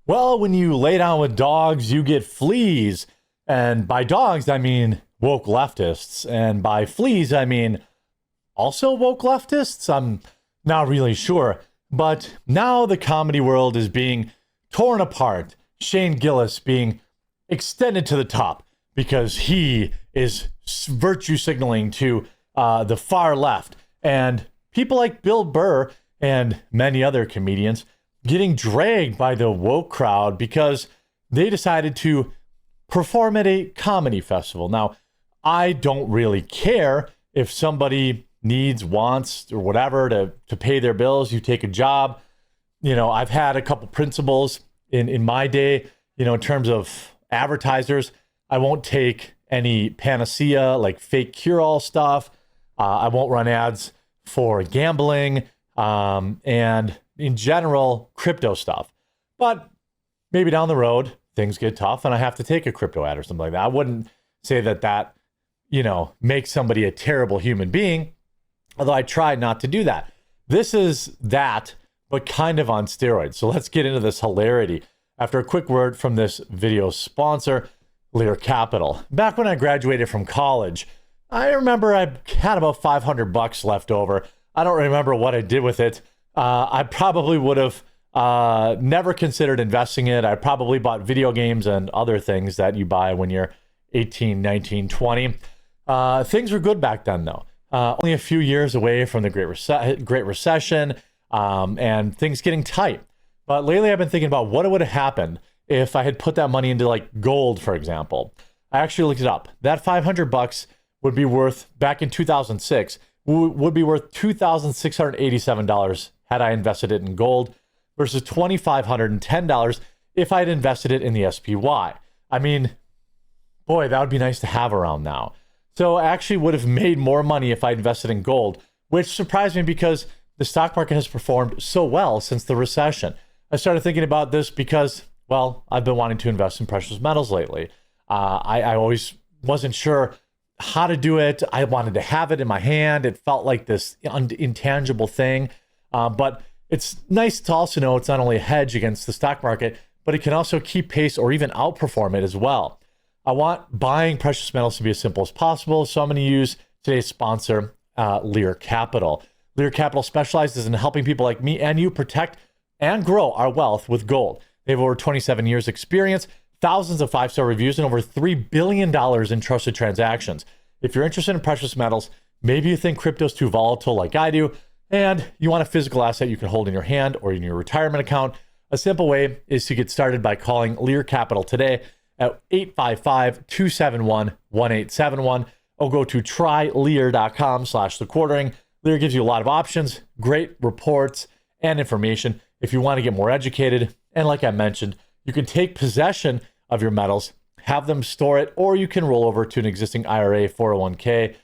Well, when you lay down with dogs, you get fleas. And by dogs, I mean woke leftists. And by fleas, I mean also woke leftists? I'm not really sure. But now the comedy world is being torn apart. Shane Gillis being extended to the top because he is virtue signaling to the far left. And people like Bill Burr and many other comedians getting dragged by the woke crowd because they decided to perform at a comedy festival. Now, I don't really care if somebody needs, wants, or whatever to pay their bills. You take a job. You know, I've had a couple principles in my day, you know, in terms of advertisers. I won't take any panacea, like fake cure-all stuff. I won't run ads for gambling and in general, crypto stuff. But maybe down the road, things get tough and I have to take a crypto ad or something like that. I wouldn't say that, you know, makes somebody a terrible human being, although I try not to do that. This is that, but kind of on steroids. So let's get into this hilarity after a quick word from this video sponsor, Lear Capital. Back when I graduated from college, I remember I had about $500 left over. I don't remember what I did with it. I probably would have never considered investing it. I probably bought video games and other things that you buy when you're 18, 19, 20. Things were good back then, though. Only a few years away from the Great Recession and things getting tight. But lately I've been thinking about what would have happened if I had put that money into like gold, for example. I actually looked it up. That $500 would be worth, back in 2006, would be worth $2,687 had I invested it in gold versus $2,510 if I had invested it in the SPY. I mean, boy, that would be nice to have around now. So I actually would have made more money if I invested in gold, which surprised me because the stock market has performed so well since the recession. I started thinking about this because, well, I've been wanting to invest in precious metals lately. I always wasn't sure how to do it. I wanted to have it in my hand. It felt like this intangible thing. But it's nice to also know it's not only a hedge against the stock market, but it can also keep pace or even outperform it as well. I want buying precious metals to be as simple as possible, so I'm going to use today's sponsor, Lear Capital. Lear Capital specializes in helping people like me and you protect and grow our wealth with gold. They have over 27 years experience, thousands of five-star reviews, and over $3 billion in trusted transactions. If you're interested in precious metals, maybe you think crypto's too volatile like I do, and you want a physical asset you can hold in your hand or in your retirement account, a simple way is to get started by calling Lear Capital today at 855-271-1871 or go to trylear.com/thequartering. Lear gives you a lot of options, great reports, and information if you want to get more educated. And like I mentioned, you can take possession of your metals, have them store it, or you can roll over to an existing IRA, 401k,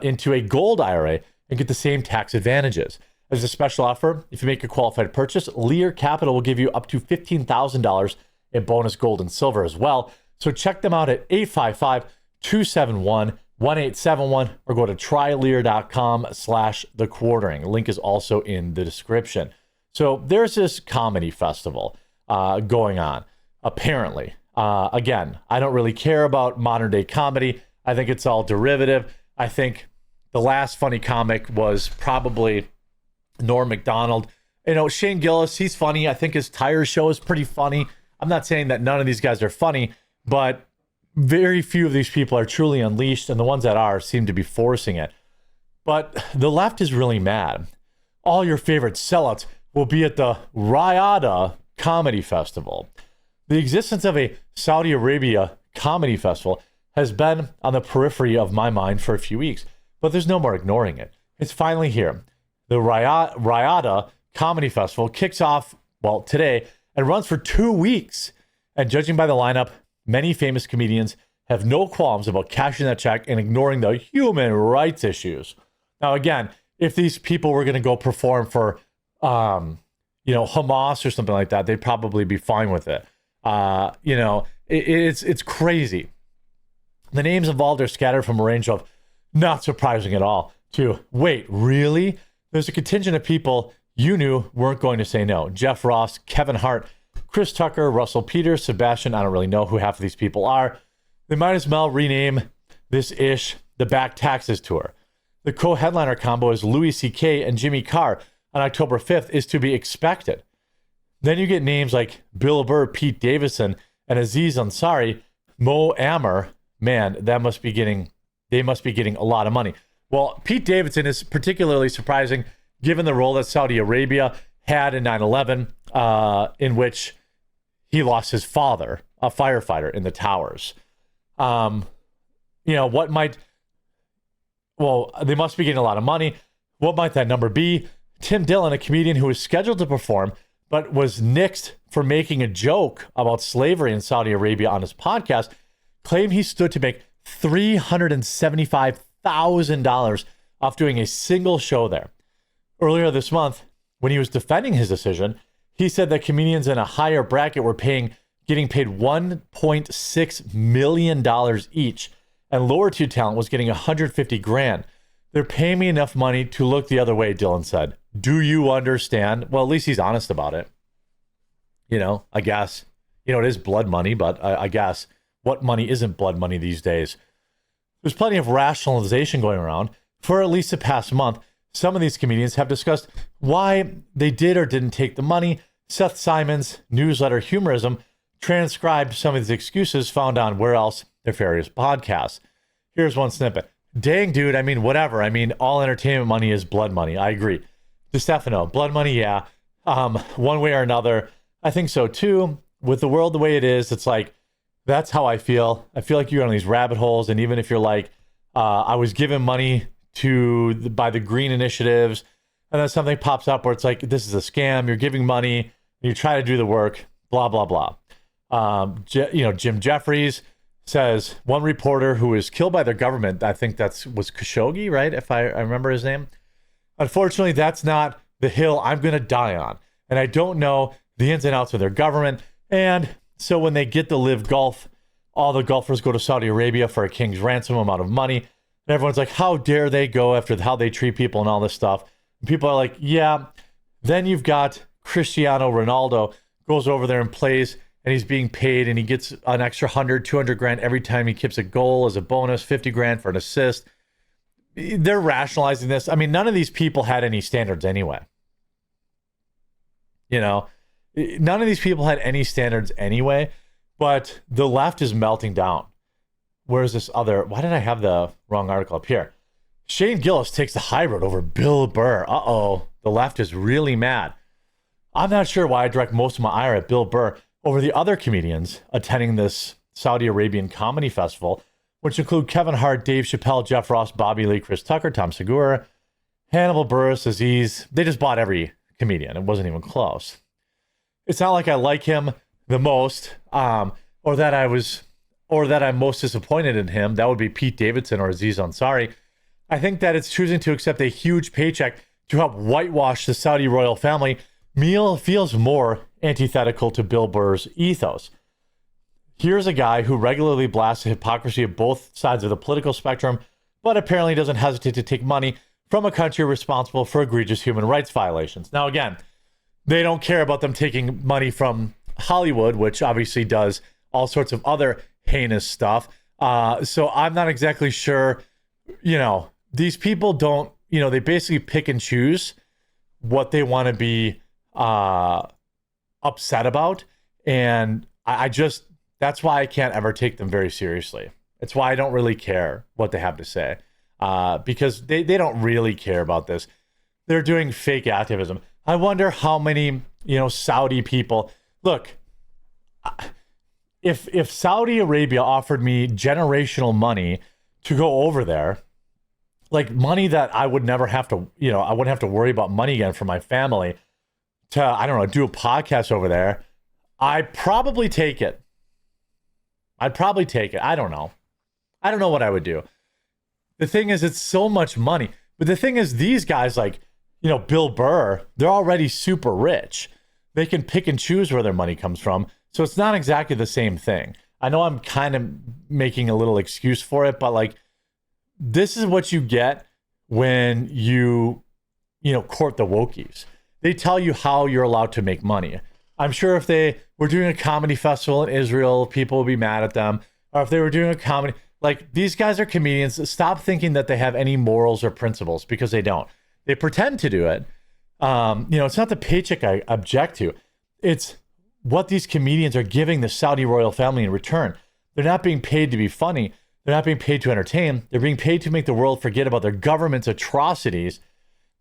into a gold IRA and get the same tax advantages. As a special offer, if you make a qualified purchase, Lear Capital will give you up to $15,000 in bonus gold and silver as well. So check them out at 855-271-1871 or go to trylear.com/thequartering. Link is also in the description. So there's this comedy festival going on, apparently. Again, I don't really care about modern day comedy. I think it's all derivative. I think the last funny comic was probably Norm Macdonald. You know, Shane Gillis, he's funny. I think his tire show is pretty funny. I'm not saying that none of these guys are funny, but very few of these people are truly unleashed, and the ones that are seem to be forcing it. But the left is really mad. All your favorite sellouts will be at the Riyadh Comedy Festival. The existence of a Saudi Arabia comedy festival has been on the periphery of my mind for a few weeks, but there's no more ignoring it. It's finally here. The Riyadh Comedy Festival kicks off, well, today and runs for 2 weeks. And judging by the lineup, many famous comedians have no qualms about cashing that check and ignoring the human rights issues. Now, again, if these people were going to go perform for, Hamas or something like that, they'd probably be fine with it. It's crazy. The names involved are scattered from a range of not surprising at all to, wait, really? There's a contingent of people you knew weren't going to say no. Jeff Ross, Kevin Hart, Chris Tucker, Russell Peters, Sebastian, I don't really know who half of these people are. They might as well rename this ish the Back Taxes Tour. The co-headliner combo is Louis C.K. and Jimmy Carr on October 5th is to be expected. Then you get names like Bill Burr, Pete Davidson, and Aziz Ansari, Mo Amer. Man, they must be getting a lot of money. Well, Pete Davidson is particularly surprising given the role that Saudi Arabia had in 9/11, in which he lost his father, a firefighter in the towers. They must be getting a lot of money. What might that number be? Tim Dillon, a comedian who was scheduled to perform, but was nixed for making a joke about slavery in Saudi Arabia on his podcast, claimed he stood to make $375,000 off doing a single show there. Earlier this month, when he was defending his decision, he said that comedians in a higher bracket were getting paid $1.6 million each, and lower tier talent was getting $150,000. They're paying me enough money to look the other way, Dillon said. Do you understand? Well, at least he's honest about it. I guess. It is blood money, but I guess what money isn't blood money these days? There's plenty of rationalization going around. For at least the past month, some of these comedians have discussed why they did or didn't take the money. Seth Simon's newsletter Humorism transcribed some of these excuses found on Where Else? Nefarious podcasts. Here's one snippet. Dang, dude, whatever. All entertainment money is blood money. I agree. DeStefano, blood money, yeah. One way or another, I think so too. With the world the way it is, it's like, that's how I feel. I feel like you're on these rabbit holes, and even if you're like, I was given money by the green initiatives, and then something pops up where it's like, this is a scam, you're giving money, and you try to do the work, blah, blah, blah. Jim Jeffries says one reporter who was killed by their government, I think was Khashoggi, right? If I remember his name. Unfortunately, that's not the hill I'm going to die on. And I don't know the ins and outs of their government. And so when they get the Live Golf, all the golfers go to Saudi Arabia for a king's ransom amount of money. And everyone's like, how dare they go after how they treat people and all this stuff. And people are like, yeah. Then you've got Cristiano Ronaldo goes over there and plays, and he's being paid, and he gets an extra 100, 200 grand every time he kicks a goal as a bonus, 50 grand for an assist. They're rationalizing this. None of these people had any standards anyway. None of these people had any standards anyway, but the left is melting down. Where's this other? Why did I have the wrong article up here? Shane Gillis takes the high road over Bill Burr. Uh-oh, the left is really mad. I'm not sure why I direct most of my ire at Bill Burr over the other comedians attending this Saudi Arabian comedy festival, which include Kevin Hart, Dave Chappelle, Jeff Ross, Bobby Lee, Chris Tucker, Tom Segura, Hannibal Buress, Aziz. They just bought every comedian. It wasn't even close. It's not like I like him the most, or that I'm most disappointed in him. That would be Pete Davidson or Aziz Ansari. I think that it's choosing to accept a huge paycheck to help whitewash the Saudi royal family feels more antithetical to Bill Burr's ethos. Here's a guy who regularly blasts the hypocrisy of both sides of the political spectrum, but apparently doesn't hesitate to take money from a country responsible for egregious human rights violations. Now, again, they don't care about them taking money from Hollywood, which obviously does all sorts of other heinous stuff. So I'm not exactly sure, these people don't, they basically pick and choose what they want to be upset about. And that's why I can't ever take them very seriously. It's why I don't really care what they have to say, because they don't really care about this. They're doing fake activism. I wonder how many, Saudi people, look, if Saudi Arabia offered me generational money to go over there, like money that I would never have to, I wouldn't have to worry about money again for my family to, I don't know, do a podcast over there, I'd probably take it. I don't know. I don't know what I would do. The thing is, it's so much money. But the thing is, these guys like, Bill Burr, they're already super rich. They can pick and choose where their money comes from. So it's not exactly the same thing. I know I'm kind of making a little excuse for it, but like, this is what you get when you court the wokies. They tell you how you're allowed to make money. I'm sure if they were doing a comedy festival in Israel, people would be mad at them. Or if they were doing a comedy, like, these guys are comedians. Stop thinking that they have any morals or principles, because they don't. They pretend to do it. It's not the paycheck I object to. It's what these comedians are giving the Saudi royal family in return. They're not being paid to be funny. They're not being paid to entertain. They're being paid to make the world forget about their government's atrocities.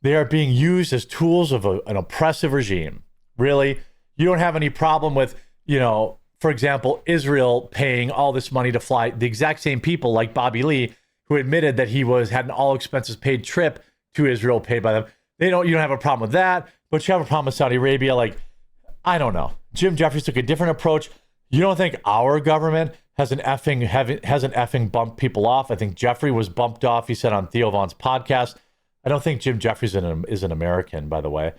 They are being used as tools of an oppressive regime. Really? You don't have any problem with, for example, Israel paying all this money to fly the exact same people like Bobby Lee, who admitted that he had an all expenses paid trip to Israel paid by them. You don't have a problem with that, but you have a problem with Saudi Arabia. Like, I don't know. Jim Jeffries took a different approach. You don't think our government has an effing bumped people off? I think Jeffrey was bumped off, he said on Theo Vaughn's podcast. I don't think Jim Jeffries is an American, by the way.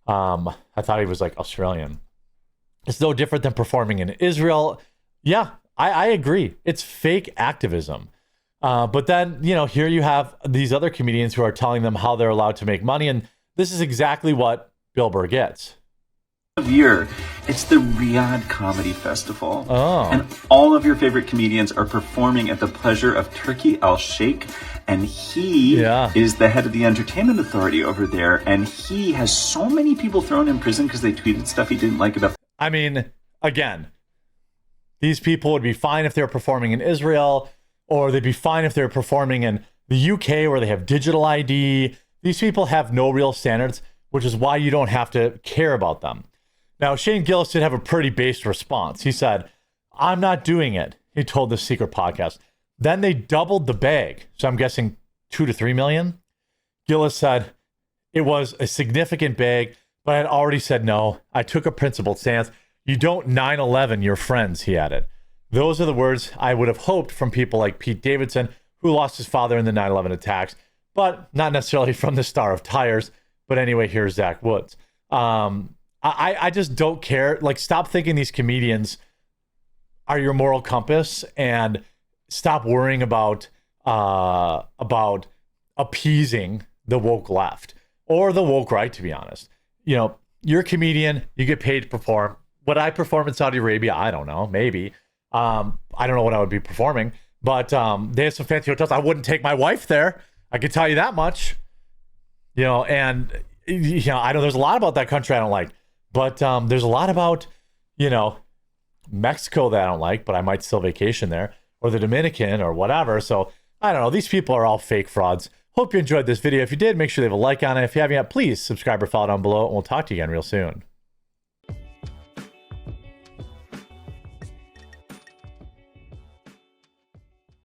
I thought he was like Australian. It's no different than performing in Israel. Yeah, I agree. It's fake activism. But then, here you have these other comedians who are telling them how they're allowed to make money. And this is exactly what Bill Burr gets. Year, it's the Riyadh Comedy Festival. Oh. And all of your favorite comedians are performing at the pleasure of Turki Al-Sheikh. And he is the head of the entertainment authority over there. And he has so many people thrown in prison because they tweeted stuff he didn't like about. I mean, again, these people would be fine if they were performing in Israel, or they'd be fine if they were performing in the UK where they have digital ID. These people have no real standards, which is why you don't have to care about them. Now, Shane Gillis did have a pretty based response. He said, I'm not doing it, he told the Secret podcast. Then they doubled the bag. So I'm guessing 2 to 3 million. Gillis said, it was a significant bag, but I had already said no. I took a principled stance. You don't 9/11 your friends, he added. Those are the words I would have hoped from people like Pete Davidson, who lost his father in the 9/11 attacks, but not necessarily from the star of Tires. But anyway, here's Zach Woods. I just don't care. Like, stop thinking these comedians are your moral compass, and stop worrying about appeasing the woke left or the woke right, to be honest. You're a comedian, you get paid to perform. Would I perform in Saudi Arabia? I don't know, maybe. I don't know what I would be performing, but they have some fancy hotels. I wouldn't take my wife there. I can tell you that much. And I know there's a lot about that country I don't like. But there's a lot about, Mexico that I don't like, but I might still vacation there, or the Dominican or whatever. So I don't know. These people are all fake frauds. Hope you enjoyed this video. If you did, make sure to leave a like on it. If you haven't yet, please subscribe or follow down below, and we'll talk to you again real soon.